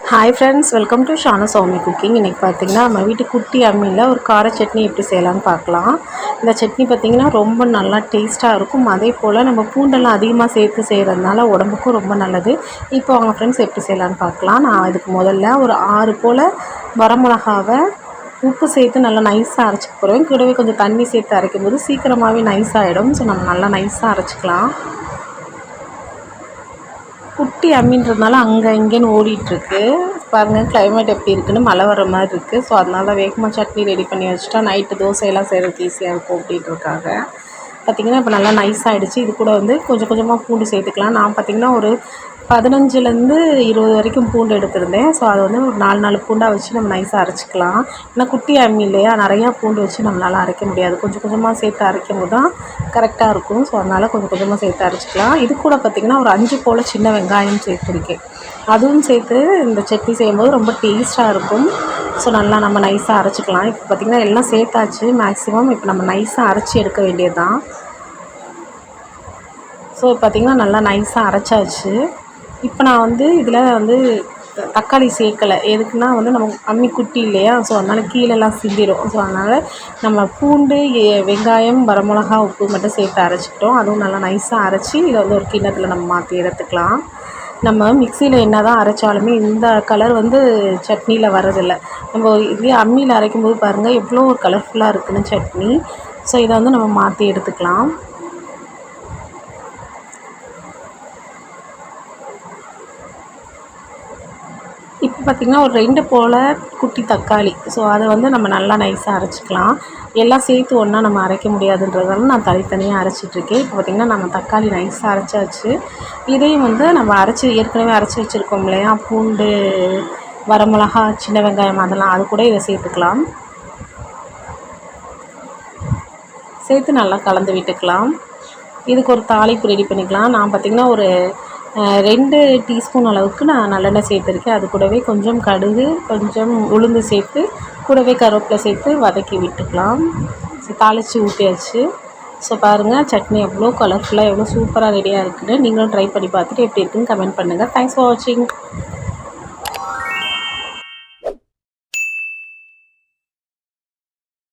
Hi friends, welcome to Shana Soumi cooking. இன்றைக்கி பார்த்திங்கன்னா நம்ம வீட்டு குட்டி அம்மியில் ஒரு கார சட்னி எப்படி செய்யலான்னு பார்க்கலாம். இந்த சட்னி பார்த்திங்கன்னா ரொம்ப நல்லா டேஸ்ட்டாக இருக்கும். அதே போல் நம்ம பூண்டெல்லாம் அதிகமாக சேர்த்து செய்கிறதுனால உடம்புக்கும் ரொம்ப நல்லது. இப்போ அவங்க ஃப்ரெண்ட்ஸ் எப்படி செய்யலான்னு பார்க்கலாம். நான் இதுக்கு முதல்ல ஒரு 6 போல் வரமிளகாவை உப்பு சேர்த்து நல்லா நைஸாக அரைச்சிக்க போகிறேன். கூடவே கொஞ்சம் தண்ணி சேர்த்து அரைக்கும் போது சீக்கிரமாகவே நைஸாகிடும். ஸோ நம்ம நல்லா நைஸாக அரைச்சிக்கலாம். குட்டி அம்மின்றதுனால அங்கே இங்கேன்னு ஓடிட்டுருக்கு. பாருங்கள் கிளைமேட் எப்படி இருக்குன்னு, மழை வர மாதிரி இருக்குது. ஸோ அதனால வேகமாக சட்னி ரெடி பண்ணி வச்சுட்டா நைட்டு தோசையெல்லாம் செய்கிறதுக்கு ஈஸியாக இருக்கும் அப்படின்றதுக்காக. பார்த்திங்கன்னா இப்போ நல்லா நைஸ் ஆகிடுச்சு. இது கூட வந்து கொஞ்சம் கொஞ்சமாக பூண்டு சேர்த்துக்கலாம். நான் பார்த்திங்கன்னா ஒரு 15லேருந்து 20 வரைக்கும் பூண்டு எடுத்திருந்தேன். ஸோ அதை வந்து ஒரு 4 பூண்டாக வச்சு நம்ம நைஸாக அரைச்சிக்கலாம். ஏன்னா குட்டி அம்மி இல்லையா, நிறையா பூண்டு வச்சு நம்மளால் அரைக்க முடியாது. கொஞ்சம் கொஞ்சமாக சேர்த்து அரைக்கும் போது தான் கரெக்டாக இருக்கும். ஸோ அதனால் கொஞ்சம் கொஞ்சமாக சேர்த்து அரைச்சிக்கலாம். இது கூட பார்த்திங்கன்னா ஒரு 5 போல் சின்ன வெங்காயம் சேர்த்துருக்கேன். அதுவும் சேர்த்து இந்த சட்னி செய்யும்போது ரொம்ப டேஸ்ட்டாக இருக்கும். ஸோ நல்லா நம்ம நைஸாக அரைச்சிக்கலாம். இப்போ பார்த்திங்கன்னா எல்லாம் சேர்த்தாச்சு மேக்ஸிமம். இப்போ நம்ம நைஸாக அரைச்சி எடுக்க வேண்டியது தான். ஸோ பார்த்திங்கன்னா நல்லா நைஸாக அரைச்சாச்சு. இப்போ நான் வந்து இதில் வந்து தக்காளி சேர்க்கலை. எதுக்குன்னா வந்து நம்ம அம்மி குட்டி இல்லையா, ஸோ அதனால் கீழெல்லாம் சிந்திடும். ஸோ அதனால் நம்ம பூண்டு, வெங்காயம், வரமிளகா, உப்பு மட்டும் சேர்த்து அரைச்சிக்கிட்டோம். அதுவும் நல்லா நைஸாக அரைச்சி இதை வந்து ஒரு கிண்ணத்தில் நம்ம மாற்றி எடுத்துக்கலாம். நம்ம மிக்சியில் என்ன தான் அரைச்சாலுமே இந்த கலர் வந்து சட்னியில் வரதில்லை. நம்ம இதே அம்மியில் அரைக்கும்போது பாருங்கள் எவ்வளோ ஒரு கலர்ஃபுல்லாக இருக்குதுன்னு சட்னி. ஸோ இதை வந்து நம்ம மாற்றி எடுத்துக்கலாம். இப்போ பார்த்திங்கன்னா ஒரு 2 போல் குட்டி தக்காளி. ஸோ அதை வந்து நம்ம நல்லா நைஸாக அரைச்சிக்கலாம். எல்லாம் சேர்த்து ஒன்றா நம்ம அரைக்க முடியாதுன்றதால நான் தனித்தனியாக அரைச்சிட்ருக்கேன். இப்போ பார்த்திங்கன்னா நம்ம தக்காளி நைஸாக அரைச்சாச்சு. இதையும் வந்து நம்ம ஏற்கனவே அரைச்சி வச்சுருக்கோம் இல்லையா, பூண்டு, வரமிளகா, சின்ன வெங்காயம், அதெல்லாம் அது கூட இதை சேர்த்துக்கலாம். சேர்த்து நல்லா கலந்து விட்டுக்கலாம். இதுக்கு ஒரு தாளிப்பு ரெடி பண்ணிக்கலாம். நான் பார்த்திங்கன்னா ஒரு 2 டீஸ்பூன் அளவுக்கு நான் நல்லெண்ணெய் சேர்த்துருக்கேன். அது கூடவே கொஞ்சம் கடுகு, கொஞ்சம் உளுந்து சேர்த்து, கூடவே கருவேப்பிலை சேர்த்து வதக்கி விட்டுக்கலாம். தாளித்து ஊற்றியாச்சு. ஸோ பாருங்கள் சட்னி எவ்வளோ கலர்ஃபுல்லாக எவ்வளோ சூப்பராக ரெடியாக இருக்குதுன்னு. நீங்களும் ட்ரை பண்ணி பார்த்துட்டு எப்படி இருக்குதுன்னு கமெண்ட் பண்ணுங்கள். தேங்க்ஸ் ஃபார் வாட்சிங்.